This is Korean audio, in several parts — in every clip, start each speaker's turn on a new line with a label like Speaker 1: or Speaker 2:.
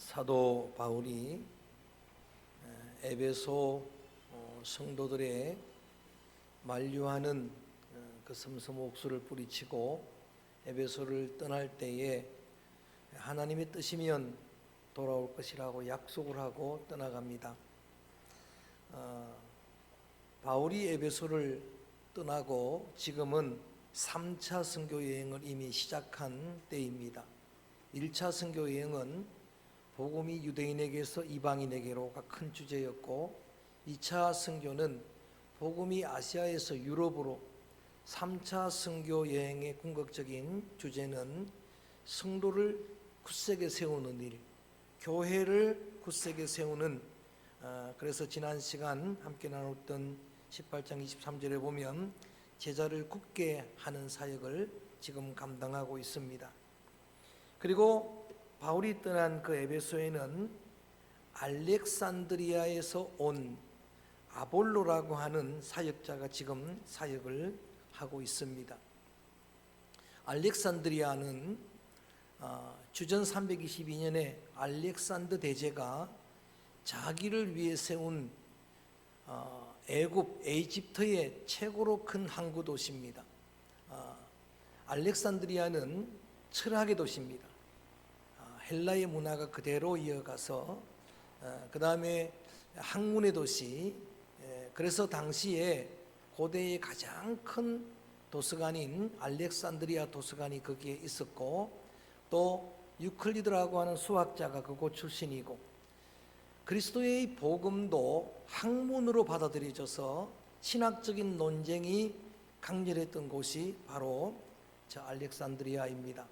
Speaker 1: 사도 바울이 에베소 성도들의 만류하는 그 섬섬 옥수를 뿌리치고 에베소를 떠날 때에 하나님의 뜻이면 돌아올 것이라고 약속을 하고 떠나갑니다. 바울이 에베소를 떠나고 지금은 3차 선교 여행을 이미 시작한 때입니다. 1차 선교 여행은 복음이 유대인에게서 이방인에게로가 큰 주제였고 2차 선교는 복음이 아시아에서 유럽으로 3차 선교 여행의 궁극적인 주제는 성도를 굳세게 세우는 일, 교회를 굳세게 세우는 그래서 지난 시간 함께 나눴던 18장 23절에 보면 제자를 굳게 하는 사역을 지금 감당하고 있습니다. 그리고 바울이 떠난 그 에베소에는 알렉산드리아에서 온 아볼로라고 하는 사역자가 지금 사역을 하고 있습니다. 알렉산드리아는 주전 322년에 알렉산더 대제가 자기를 위해 세운 에집트의 최고로 큰 항구 도시입니다. 알렉산드리아는 철학의 도시입니다. 헬라의 문화가 그대로 이어가서 그 다음에 학문의 도시, 그래서 당시에 고대의 가장 큰 도서관인 알렉산드리아 도서관이 거기에 있었고, 또 유클리드라고 하는 수학자가 그곳 출신이고, 그리스도의 복음도 학문으로 받아들여져서 신학적인 논쟁이 강렬했던 곳이 바로 저 알렉산드리아입니다.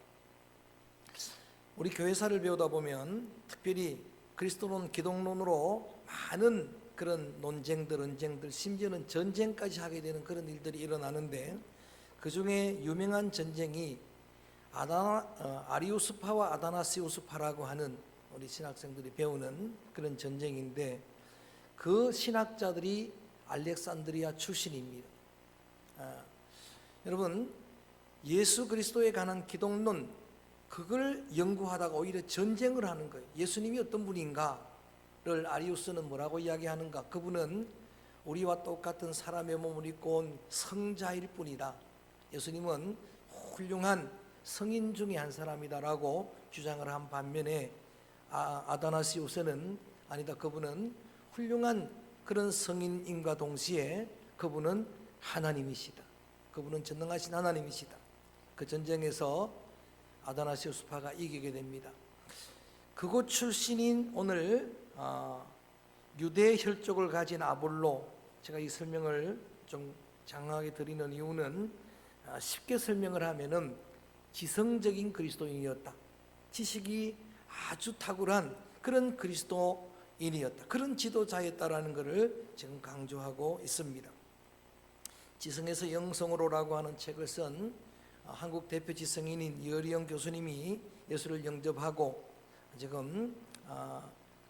Speaker 1: 우리 교회사를 배우다 보면 특별히 그리스도론 기독론으로 많은 그런 논쟁들, 심지어는 전쟁까지 하게 되는 그런 일들이 일어나는데, 그 중에 유명한 전쟁이 아리우스파와 아다나시우스파라고 하는 우리 신학생들이 배우는 그런 전쟁인데, 그 신학자들이 알렉산드리아 출신입니다. 여러분, 예수 그리스도에 관한 기독론 그걸 연구하다가 오히려 전쟁을 하는 거예요. 예수님이 어떤 분인가를 아리우스는 뭐라고 이야기하는가? 그분은 우리와 똑같은 사람의 몸을 입고 온 성자일 뿐이다. 예수님은 훌륭한 성인 중에 한 사람이다라고 주장을 한 반면에 아다나시우스는 아니다. 그분은 훌륭한 그런 성인임과 동시에 그분은 하나님이시다. 그분은 전능하신 하나님이시다. 그 전쟁에서 아다나시우스파가 이기게 됩니다. 그곳 출신인 오늘 유대 혈족을 가진 아볼로, 제가 이 설명을 좀 장황하게 드리는 이유는 쉽게 설명을 하면은 지성적인 그리스도인이었다. 지식이 아주 탁월한 그런 그리스도인이었다. 그런 지도자였다라는 것을 지금 강조하고 있습니다. 지성에서 영성으로라고 하는 책을 쓴 한국 대표 지성인인 이어리영 교수님이 예수를 영접하고 지금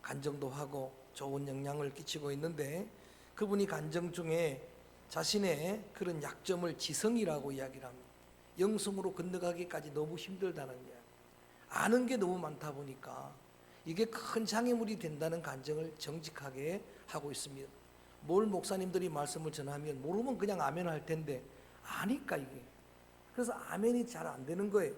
Speaker 1: 간증도 하고 좋은 영향을 끼치고 있는데, 그분이 간증 중에 자신의 그런 약점을 지성이라고 이야기를 합니다. 영성으로 건너가기까지 너무 힘들다는 거예요. 아는 게 너무 많다 보니까 이게 큰 장애물이 된다는 간증을 정직하게 하고 있습니다. 뭘 목사님들이 말씀을 전하면 모르면 그냥 아멘 할 텐데 아니까 이게. 그래서 아멘이 잘 안 되는 거예요.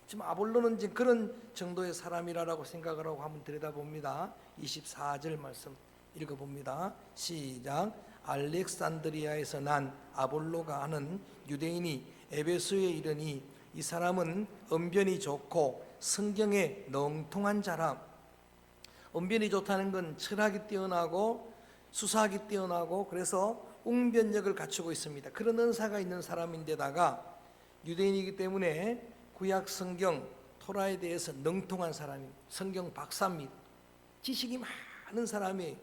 Speaker 1: 지금 아볼로는 이제 그런 정도의 사람이라고 생각을 하고 한번 들여다봅니다. 24절 말씀 읽어봅니다. 시작. 알렉산드리아에서 난 아볼로가 하는 유대인이 에베소에 이르니 이 사람은 언변이 좋고 성경에 능통한 자라. 언변이 좋다는 건 철학이 뛰어나고 수사학이 뛰어나고 그래서 웅변력을 갖추고 있습니다. 그런 은사가 있는 사람인데다가 유대인이기 때문에 구약 성경 토라에 대해서 능통한 사람입니다. 성경 박사입니다. 지식이 많은 사람이.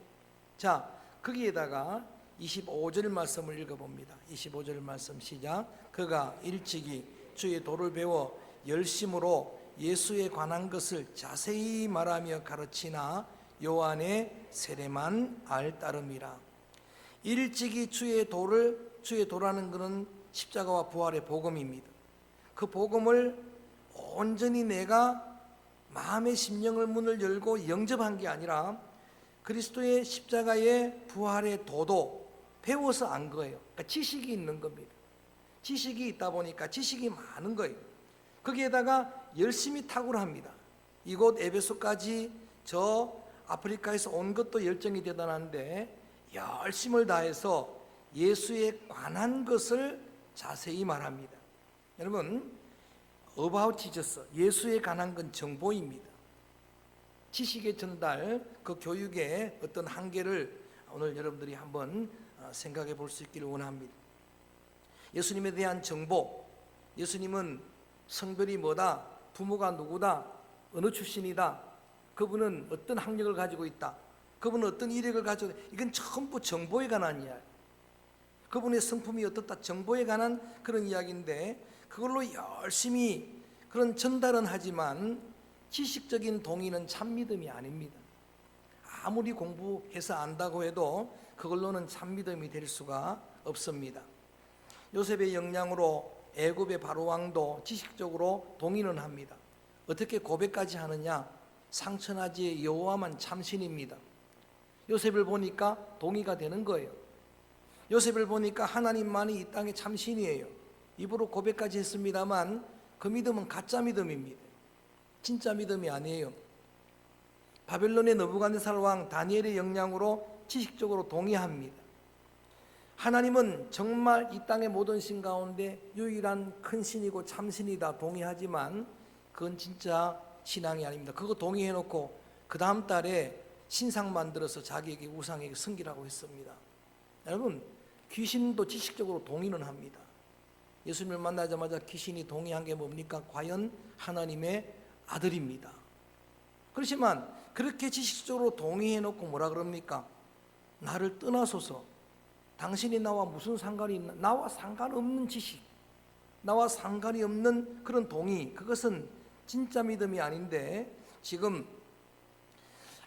Speaker 1: 자, 거기에다가 25절 말씀을 읽어봅니다. 25절 말씀 시작. 그가 일찍이 주의 도를 배워 열심으로 예수에 관한 것을 자세히 말하며 가르치나 요한의 세례만 알 따름이라. 일찍이 주의 도라는 것은 십자가와 부활의 복음입니다. 그 복음을 온전히 내가 마음의 심령을 문을 열고 영접한 게 아니라 그리스도의 십자가의 부활의 도도 배워서 안 거예요. 그러니까 지식이 있는 겁니다. 지식이 있다 보니까 지식이 많은 거예요. 거기에다가 열심히 탁월합니다. 이곳 에베소까지 저 아프리카에서 온 것도 열정이 대단한데 열심을 다해서 예수에 관한 것을 자세히 말합니다. 여러분, About Jesus, 예수에 관한 건 정보입니다. 지식의 전달, 그 교육의 어떤 한계를 오늘 여러분들이 한번 생각해 볼 수 있기를 원합니다. 예수님에 대한 정보, 예수님은 성별이 뭐다, 부모가 누구다, 어느 출신이다, 그분은 어떤 학력을 가지고 있다, 그분은 어떤 이력을 가지고 있다, 이건 전부 정보에 관한 이야기. 그분의 성품이 어떻다, 정보에 관한 그런 이야기인데 그걸로 열심히 그런 전달은 하지만 지식적인 동의는 참 믿음이 아닙니다. 아무리 공부해서 안다고 해도 그걸로는 참 믿음이 될 수가 없습니다. 요셉의 역량으로 애굽의 바로왕도 지식적으로 동의는 합니다. 어떻게 고백까지 하느냐? 상천하지의 여호와만 참신입니다. 요셉을 보니까 동의가 되는 거예요. 요셉을 보니까 하나님만이 이 땅의 참신이에요. 입으로 고백까지 했습니다만 그 믿음은 가짜 믿음입니다. 진짜 믿음이 아니에요. 바벨론의 느부갓네살 왕 다니엘의 역량으로 지식적으로 동의합니다. 하나님은 정말 이 땅의 모든 신 가운데 유일한 큰 신이고 참신이다 동의하지만 그건 진짜 신앙이 아닙니다. 그거 동의해놓고 그 다음 달에 신상 만들어서 자기에게 우상에게 섬기라고 했습니다. 여러분, 귀신도 지식적으로 동의는 합니다. 예수님을 만나자마자 귀신이 동의한 게 뭡니까? 과연 하나님의 아들입니다. 그렇지만 그렇게 지식적으로 동의해놓고 뭐라 그럽니까? 나를 떠나소서. 당신이 나와 무슨 상관이 있나? 나와 상관없는 지식, 나와 상관이 없는 그런 동의, 그것은 진짜 믿음이 아닌데 지금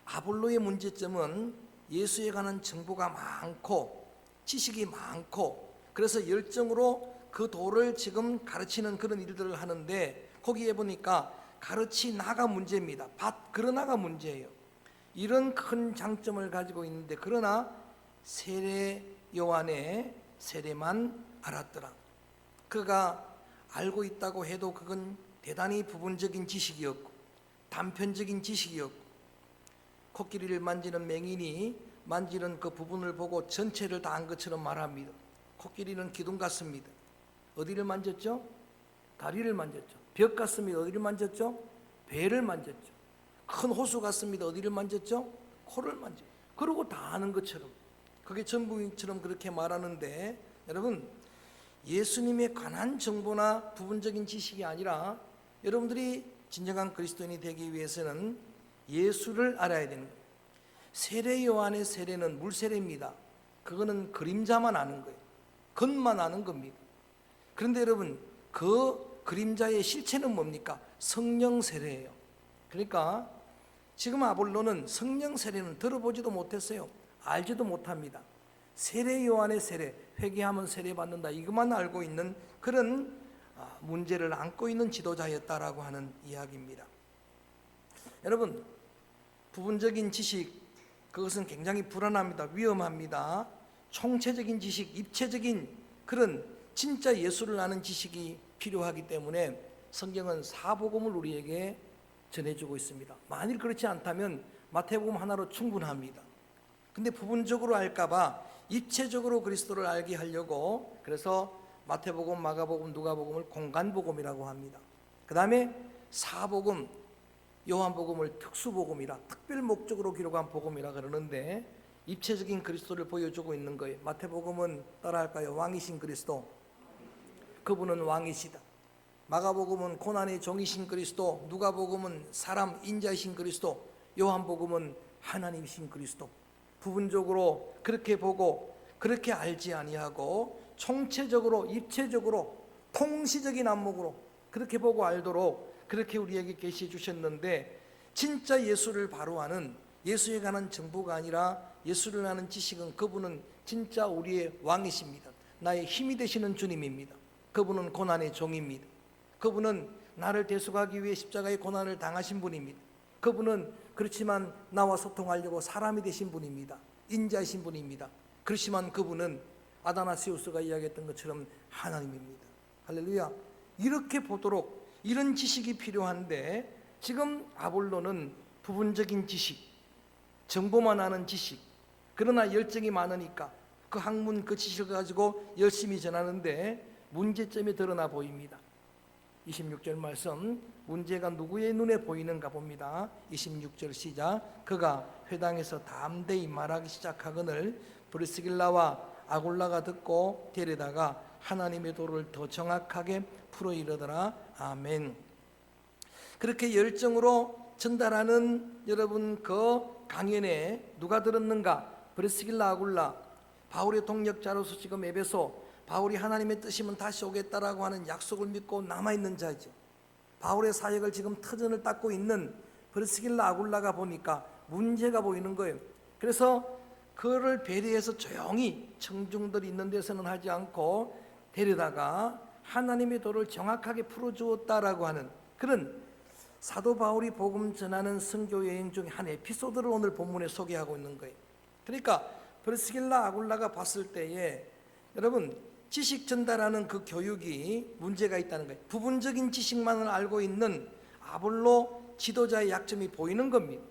Speaker 1: 아볼로의 문제점은 예수에 관한 정보가 많고 지식이 많고 그래서 열정으로 그 도를 지금 가르치는 그런 일들을 하는데 거기에 보니까 가르치나가 문제입니다. 그러나가 문제예요. 이런 큰 장점을 가지고 있는데 그러나 세례 요한의 세례만 알았더라. 그가 알고 있다고 해도 그건 대단히 부분적인 지식이었고 단편적인 지식이었고 코끼리를 만지는 맹인이 만지는 그 부분을 보고 전체를 다 안 것처럼 말합니다. 코끼리는 기둥 같습니다. 어디를 만졌죠? 다리를 만졌죠. 벽 같습니다. 어디를 만졌죠? 배를 만졌죠. 큰 호수 같습니다. 어디를 만졌죠? 코를 만졌죠. 그러고 다 아는 것처럼 그게 전부인처럼 그렇게 말하는데 여러분, 예수님에 관한 정보나 부분적인 지식이 아니라 여러분들이 진정한 그리스도인이 되기 위해서는 예수를 알아야 되는 거예요. 세례 요한의 세례는 물세례입니다. 그거는 그림자만 아는 거예요. 겉만 아는 겁니다. 그런데 여러분, 그 그림자의 실체는 뭡니까? 성령 세례예요. 그러니까 지금 아볼로는 성령 세례는 들어보지도 못했어요. 알지도 못합니다. 세례 요한의 세례, 회개하면 세례받는다, 이것만 알고 있는 그런 문제를 안고 있는 지도자였다라고 하는 이야기입니다. 여러분, 부분적인 지식, 그것은 굉장히 불안합니다. 위험합니다. 총체적인 지식, 입체적인 그런 진짜 예수를 아는 지식이 필요하기 때문에 성경은 사복음을 우리에게 전해주고 있습니다. 만일 그렇지 않다면 마태복음 하나로 충분합니다. 근데 부분적으로 알까봐 입체적으로 그리스도를 알게 하려고 그래서 마태복음, 마가복음, 누가복음을 공간복음이라고 합니다. 그 다음에 사복음, 요한복음을 특수복음이라 특별 목적으로 기록한 복음이라 그러는데 입체적인 그리스도를 보여주고 있는 거예요. 마태복음은 따라할까요? 왕이신 그리스도, 그분은 왕이시다. 마가복음은 고난의 종이신 그리스도, 누가복음은 사람 인자이신 그리스도, 요한복음은 하나님이신 그리스도. 부분적으로 그렇게 보고 그렇게 알지 아니하고 총체적으로 입체적으로 통시적인 안목으로 그렇게 보고 알도록 그렇게 우리에게 계시해 주셨는데 진짜 예수를 바로 아는, 예수에 관한 정보가 아니라 예수를 아는 지식은 그분은 진짜 우리의 왕이십니다. 나의 힘이 되시는 주님입니다. 그분은 고난의 종입니다. 그분은 나를 대속하기 위해 십자가의 고난을 당하신 분입니다. 그분은 그렇지만 나와 소통하려고 사람이 되신 분입니다. 인자이신 분입니다. 그렇지만 그분은 아다나시우스가 이야기했던 것처럼 하나님입니다. 할렐루야. 이렇게 보도록 이런 지식이 필요한데, 지금 아볼로는 부분적인 지식, 정보만 아는 지식, 그러나 열정이 많으니까 그 학문 그 지식을 가지고 열심히 전하는데 문제점이 드러나 보입니다. 26절 말씀, 문제가 누구의 눈에 보이는가 봅니다. 26절 시작. 그가 회당에서 담대히 말하기 시작하거늘 브리스길라와 아굴라가 듣고 데려다가 하나님의 도를 더 정확하게 풀어 이르더라. 아멘. 그렇게 열정으로 전달하는 여러분 그 강연에 누가 들었는가? 브리스길라, 아굴라, 바울의 동역자로서 지금 에베소, 바울이 하나님의 뜻이면 다시 오겠다라고 하는 약속을 믿고 남아있는 자죠. 바울의 사역을 지금 터전을 닦고 있는 브리스길라, 아굴라가 보니까 문제가 보이는 거예요. 그래서 그를 배려해서 조용히 청중들이 있는 데서는 하지 않고 데려다가 하나님의 도를 정확하게 풀어주었다라고 하는 그런 사도 바울이 복음 전하는 선교 여행 중에 한 에피소드를 오늘 본문에 소개하고 있는 거예요. 그러니까 브리스길라, 아굴라가 봤을 때에 여러분 지식 전달하는 그 교육이 문제가 있다는 거예요. 부분적인 지식만을 알고 있는 아볼로 지도자의 약점이 보이는 겁니다.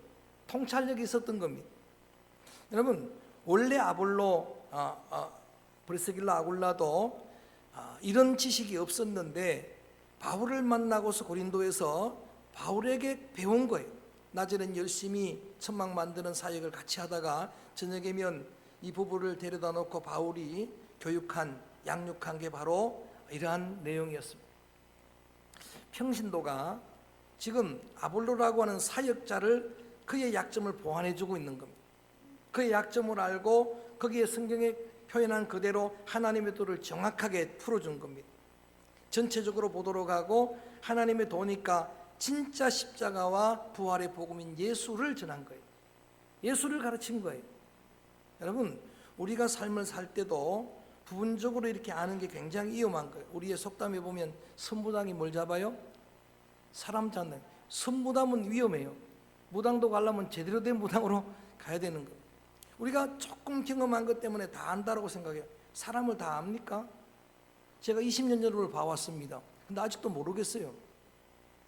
Speaker 1: 통찰력이 있었던 겁니다. 여러분 원래 아볼로 브리스길라, 아굴라도 이런 지식이 없었는데 바울을 만나고서 고린도에서 바울에게 배운 거예요. 낮에는 열심히 천막 만드는 사역을 같이 하다가 저녁이면 이 부부를 데려다 놓고 바울이 교육한, 양육한 게 바로 이러한 내용이었습니다. 평신도가 지금 아볼로라고 하는 사역자를 그의 약점을 보완해주고 있는 겁니다. 그의 약점을 알고 거기에 성경에 표현한 그대로 하나님의 도를 정확하게 풀어준 겁니다. 전체적으로 보도록 하고 하나님의 도니까 진짜 십자가와 부활의 복음인 예수를 전한 거예요. 예수를 가르친 거예요. 여러분 우리가 삶을 살 때도 부분적으로 이렇게 아는 게 굉장히 위험한 거예요. 우리의 속담에 보면 선무당이 뭘 잡아요? 사람 잡는. 선무당은 위험해요. 무당도 가려면 제대로 된 무당으로 가야 되는 거예요. 우리가 조금 경험한 것 때문에 다 안다라고 생각해요. 사람을 다 압니까? 제가 20년 전을 봐왔습니다. 근데 아직도 모르겠어요.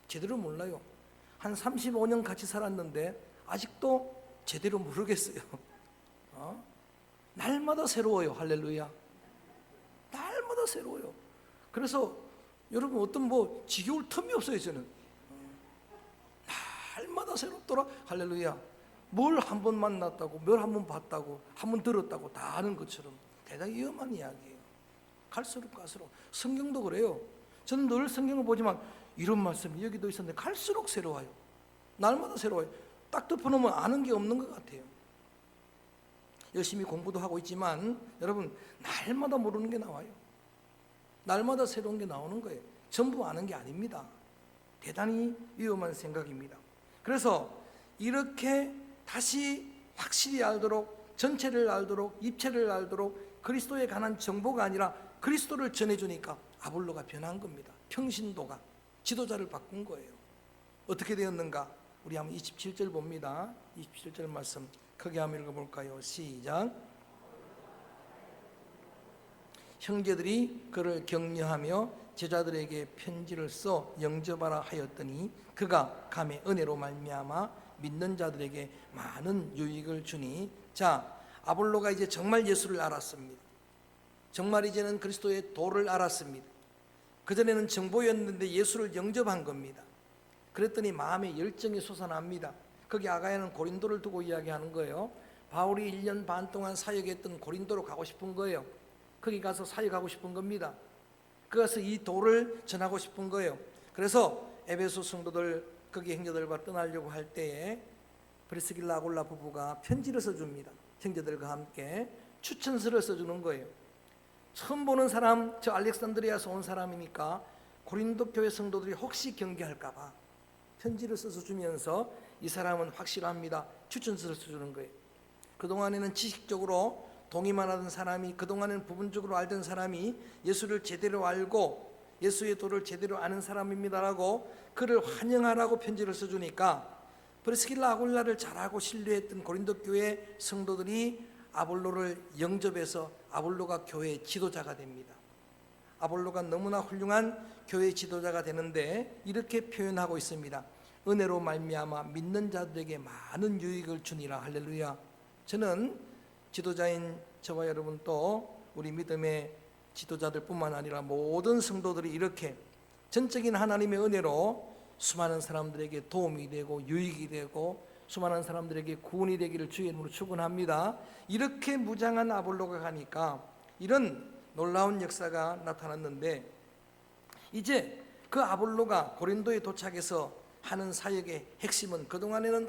Speaker 1: 제대로 몰라요. 한 35년 같이 살았는데 아직도 제대로 모르겠어요. 날마다 새로워요. 할렐루야. 날마다 새로워요. 그래서 여러분 어떤 지겨울 틈이 없어요. 저는 날마다 새롭더라. 할렐루야. 뭘 한 번 만났다고, 뭘 한 번 봤다고, 한 번 들었다고 다 아는 것처럼 대단히 위험한 이야기예요. 갈수록 성경도 그래요. 저는 늘 성경을 보지만 이런 말씀이 여기도 있었는데 갈수록 새로워요. 날마다 새로워요. 딱 덮어놓으면 아는 게 없는 것 같아요. 열심히 공부도 하고 있지만 여러분 날마다 모르는 게 나와요. 날마다 새로운 게 나오는 거예요. 전부 아는 게 아닙니다. 대단히 위험한 생각입니다. 그래서 이렇게 다시 확실히 알도록, 전체를 알도록, 입체를 알도록 그리스도에 관한 정보가 아니라 그리스도를 전해주니까 아볼로가 변한 겁니다. 평신도가 지도자를 바꾼 거예요. 어떻게 되었는가? 우리 한번 27절 봅니다. 27절 말씀 크게 한번 읽어볼까요? 시작. 형제들이 그를 격려하며 제자들에게 편지를 써 영접하라 하였더니 그가 감의 은혜로 말미암아 믿는 자들에게 많은 유익을 주니. 자, 아볼로가 이제 정말 예수를 알았습니다. 정말 이제는 그리스도의 도를 알았습니다. 그전에는 정보였는데 예수를 영접한 겁니다. 그랬더니 마음에 열정이 솟아납니다. 거기 아가야는 고린도를 두고 이야기하는 거예요. 바울이 1년 반 동안 사역했던 고린도로 가고 싶은 거예요. 거기 가서 사역하고 싶은 겁니다. 그래서 이 도를 전하고 싶은 거예요. 그래서 에베소 성도들 거기 형제들과 떠나려고 할 때에 브리스길라, 아굴라 부부가 편지를 써줍니다. 형제들과 함께 추천서를 써주는 거예요. 처음 보는 사람, 저 알렉산드리아에서 온 사람이니까 고린도 교회 성도들이 혹시 경계할까 봐 편지를 써서 주면서 이 사람은 확실합니다. 추천서를 써주는 거예요. 그동안에는 지식적으로 동의만 하던 사람이, 그동안에는 부분적으로 알던 사람이 예수를 제대로 알고 예수의 도를 제대로 아는 사람입니다라고 그를 환영하라고 편지를 써주니까 브리스길라 아굴라를 잘하고 신뢰했던 고린도 교회 성도들이 아볼로를 영접해서 아볼로가 교회의 지도자가 됩니다. 아볼로가 너무나 훌륭한 교회 지도자가 되는데 이렇게 표현하고 있습니다. 은혜로 말미암아 믿는 자들에게 많은 유익을 주니라. 할렐루야. 저는 지도자인 저와 여러분 또 우리 믿음의 지도자들뿐만 아니라 모든 성도들이 이렇게 전적인 하나님의 은혜로 수많은 사람들에게 도움이 되고 유익이 되고 수많은 사람들에게 구원이 되기를 주의 이름으로 축원합니다. 이렇게 무장한 아볼로가 가니까 이런 놀라운 역사가 나타났는데, 이제 그 아볼로가 고린도에 도착해서 하는 사역의 핵심은 그동안에는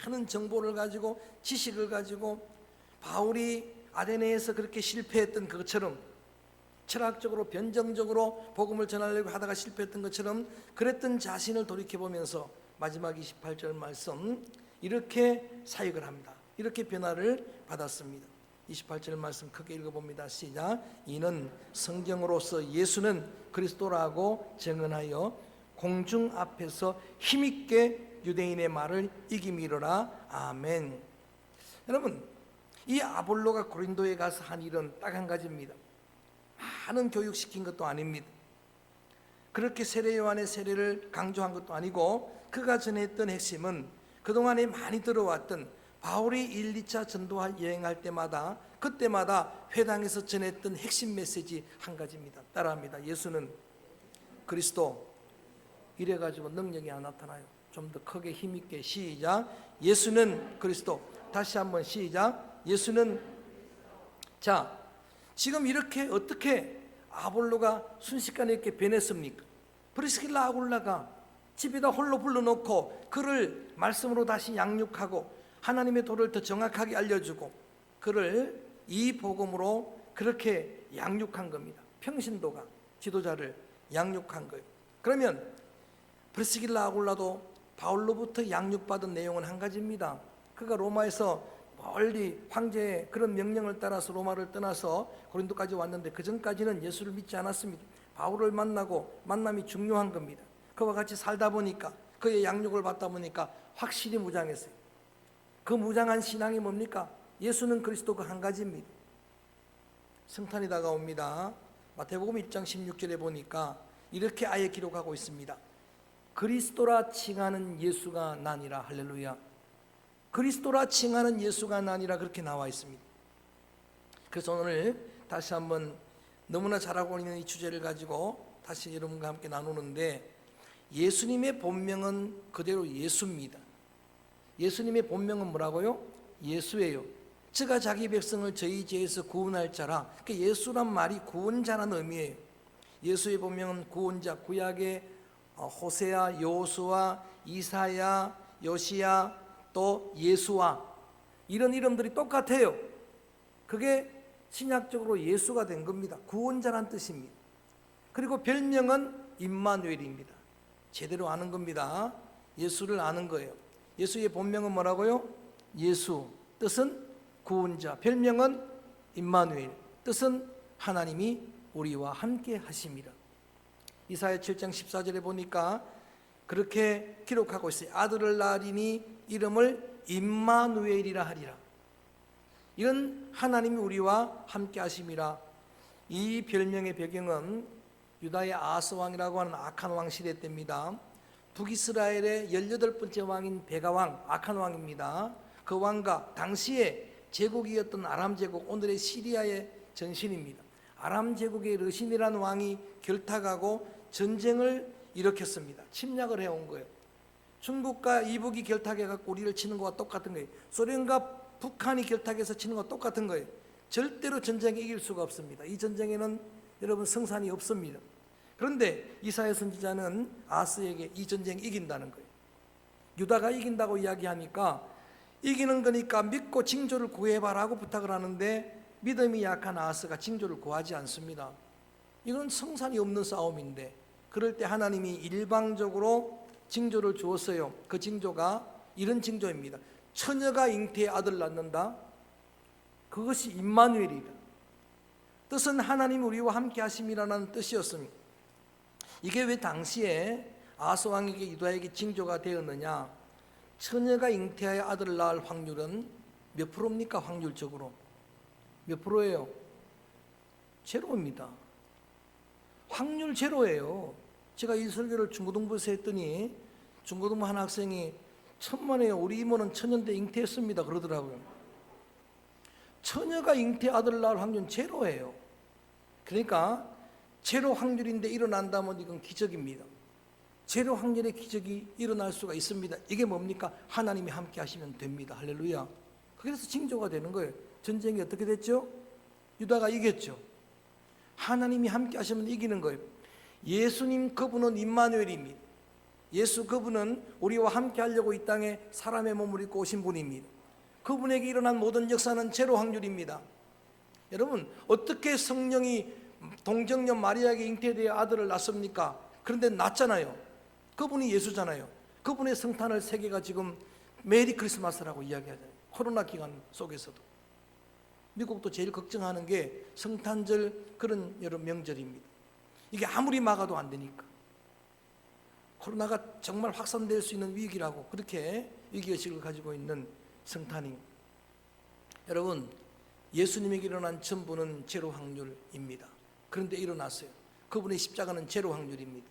Speaker 1: 많은 정보를 가지고 지식을 가지고 바울이 아테네에서 그렇게 실패했던 것처럼 철학적으로 변정적으로 복음을 전하려고 하다가 실패했던 것처럼 그랬던 자신을 돌이켜보면서 마지막 28절 말씀 이렇게 사역을 합니다. 이렇게 변화를 받았습니다. 28절 말씀 크게 읽어봅니다. 시작. 이는 성경으로서 예수는 그리스도라고 증언하여 공중 앞에서 힘있게 유대인의 말을 이기미로라. 아멘. 여러분, 이 아볼로가 고린도에 가서 한 일은 딱 한 가지입니다. 많은 교육시킨 것도 아닙니다. 그렇게 세례 요한의 세례를 강조한 것도 아니고 그가 전했던 핵심은 그동안에 많이 들어왔던 바울이 1, 2차 전도 여행할 때마다 그때마다 회당에서 전했던 핵심 메시지 한 가지입니다. 따라합니다. 예수는 그리스도. 이래가지고 능력이 안 나타나요. 좀 더 크게 힘있게 시작. 예수는 그리스도. 다시 한번 시작. 예수는. 자, 지금 이렇게 어떻게 아볼로가 순식간에 이렇게 변했습니까? 브리스길라 아굴라가 집에다 홀로 불러놓고 그를 말씀으로 다시 양육하고 하나님의 도를 더 정확하게 알려주고 그를 이 복음으로 그렇게 양육한 겁니다. 평신도가 지도자를 양육한 거예요. 그러면 브리스길라 아굴라도 바울로부터 양육받은 내용은 한 가지입니다. 그가 로마에서 멀리 황제의 그런 명령을 따라서 로마를 떠나서 고린도까지 왔는데 그 전까지는 예수를 믿지 않았습니다. 바울을 만나고 만남이 중요한 겁니다. 그와 같이 살다 보니까 그의 양육을 받다 보니까 확실히 무장했어요. 그 무장한 신앙이 뭡니까? 예수는 그리스도 그 한 가지입니다. 성탄이 다가옵니다. 마태복음 1장 16절에 보니까 이렇게 아예 기록하고 있습니다. 그리스도라 칭하는 예수가 나니라. 할렐루야. 그리스도라 칭하는 예수가 나니라 그렇게 나와 있습니다. 그래서 오늘 다시 한번 너무나 잘하고 있는 이 주제를 가지고 다시 여러분과 함께 나누는데, 예수님의 본명은 그대로 예수입니다. 예수님의 본명은 뭐라고요? 예수예요. 저가 자기 백성을 저희 죄에서 구원할 자라. 그러니까 예수란 말이 구원자라는 의미예요. 예수의 본명은 구원자. 구약의 호세아, 여호수아, 이사야, 요시야, 또 예수와 이런 이름들이 똑같아요. 그게 신약적으로 예수가 된 겁니다. 구원자란 뜻입니다. 그리고 별명은 임마누엘입니다. 제대로 아는 겁니다. 예수를 아는 거예요. 예수의 본명은 뭐라고요? 예수. 뜻은 구원자. 별명은 임마누엘. 뜻은 하나님이 우리와 함께 하십니다. 이사야 7장 14절에 보니까 그렇게 기록하고 있어요. 아들을 낳으리니 이름을 임마누엘이라 하리라. 이건 하나님이 우리와 함께 하심이라. 이 별명의 배경은 유다의 아하스 왕이라고 하는 악한 왕 시대 때입니다. 북이스라엘의 18번째 왕인 베가 왕, 악한 왕입니다. 그 왕과 당시에 제국이었던 아람 제국, 오늘의 시리아의 전신입니다. 아람 제국의 르신이라는 왕이 결탁하고 전쟁을 일으켰습니다. 침략을 해온 거예요. 중국과 이북이 결탁해갖고 우리를 치는 것과 똑같은 거예요. 소련과 북한이 결탁해서 치는 것과 똑같은 거예요. 절대로 전쟁에 이길 수가 없습니다. 이 전쟁에는 여러분 승산이 없습니다. 그런데 이사야 선지자는 아하스에게 이 전쟁 이긴다는 거예요. 유다가 이긴다고 이야기하니까 이기는 거니까 믿고 징조를 구해봐라고 부탁을 하는데 믿음이 약한 아하스가 징조를 구하지 않습니다. 이건 성산이 없는 싸움인데 그럴 때 하나님이 일방적으로 징조를 주었어요. 그 징조가 이런 징조입니다. 처녀가 잉태의 아들 낳는다. 그것이 임마누엘이다. 뜻은 하나님 우리와 함께 하심이라는 뜻이었습니다. 이게 왜 당시에 아하스 왕에게 유다에게 징조가 되었느냐? 처녀가 잉태하여 아들을 낳을 확률은 몇 프로입니까? 확률적으로 몇 프로예요? 제로입니다. 확률 제로예요. 제가 이 설교를 중고등부에서 했더니 중고등부 한 학생이 천만에요. 우리 이모는 처녀인데 잉태했습니다. 그러더라고요. 처녀가 잉태 아들을 낳을 확률은 제로예요. 그러니까 제로 확률인데 일어난다면 이건 기적입니다. 제로 확률의 기적이 일어날 수가 있습니다. 이게 뭡니까? 하나님이 함께 하시면 됩니다. 할렐루야. 그래서 징조가 되는 거예요. 전쟁이 어떻게 됐죠? 유다가 이겼죠. 하나님이 함께 하시면 이기는 거예요. 예수님 그분은 임마누엘입니다. 예수 그분은 우리와 함께 하려고 이 땅에 사람의 몸을 입고 오신 분입니다. 그분에게 일어난 모든 역사는 제로 확률입니다. 여러분, 어떻게 성령이 동정녀 마리아에게 잉태되어 아들을 낳습니까? 그런데 낳잖아요. 그분이 예수잖아요. 그분의 성탄을 세계가 지금 메리 크리스마스라고 이야기하잖아요. 코로나 기간 속에서도. 미국도 제일 걱정하는 게 성탄절 그런 여러 명절입니다. 이게 아무리 막아도 안 되니까. 코로나가 정말 확산될 수 있는 위기라고 그렇게 위기의식을 가지고 있는 성탄이. 여러분, 예수님에게 일어난 전부는 제로 확률입니다. 그런데 일어났어요. 그분의 십자가는 제로 확률입니다.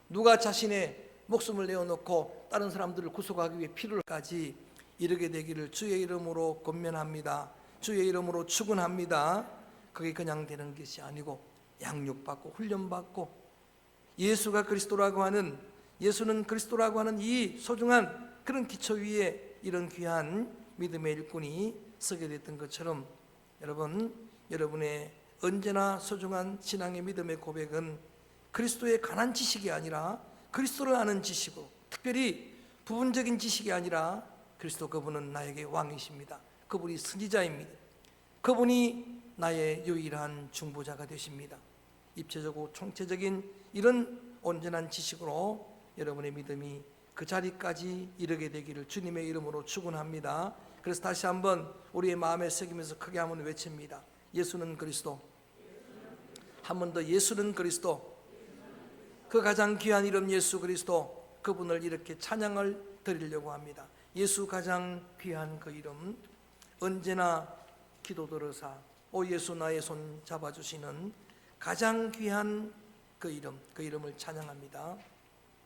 Speaker 1: 누가 자신의 목숨을 내어놓고 다른 사람들을 구속하기 위해 피를까지 이르게 되기를 주의 이름으로 권면합니다. 주의 이름으로 축원합니다. 그게 그냥 되는 것이 아니고 양육받고 훈련받고 예수는 그리스도라고 하는 이 소중한 그런 기초 위에 이런 귀한 믿음의 일꾼이 서게 됐던 것처럼 여러분의 언제나 소중한 신앙의 믿음의 고백은 그리스도의 간한 지식이 아니라 그리스도를 아는 지식으로, 특별히 부분적인 지식이 아니라 그리스도 그분은 나에게 왕이십니다. 그분이 선지자입니다. 그분이 나의 유일한 중보자가 되십니다. 입체적이고 총체적인 이런 온전한 지식으로 여러분의 믿음이 그 자리까지 이르게 되기를 주님의 이름으로 축원합니다. 그래서 다시 한번 우리의 마음에 새기면서 크게 한번 외칩니다. 예수는 그리스도. 한 번 더, 예수는 그리스도. 그 가장 귀한 이름 예수 그리스도, 그분을 이렇게 찬양을 드리려고 합니다. 예수 가장 귀한 그 이름, 언제나 기도 들으사 오 예수 나의 손 잡아주시는 가장 귀한 그 이름을 찬양합니다.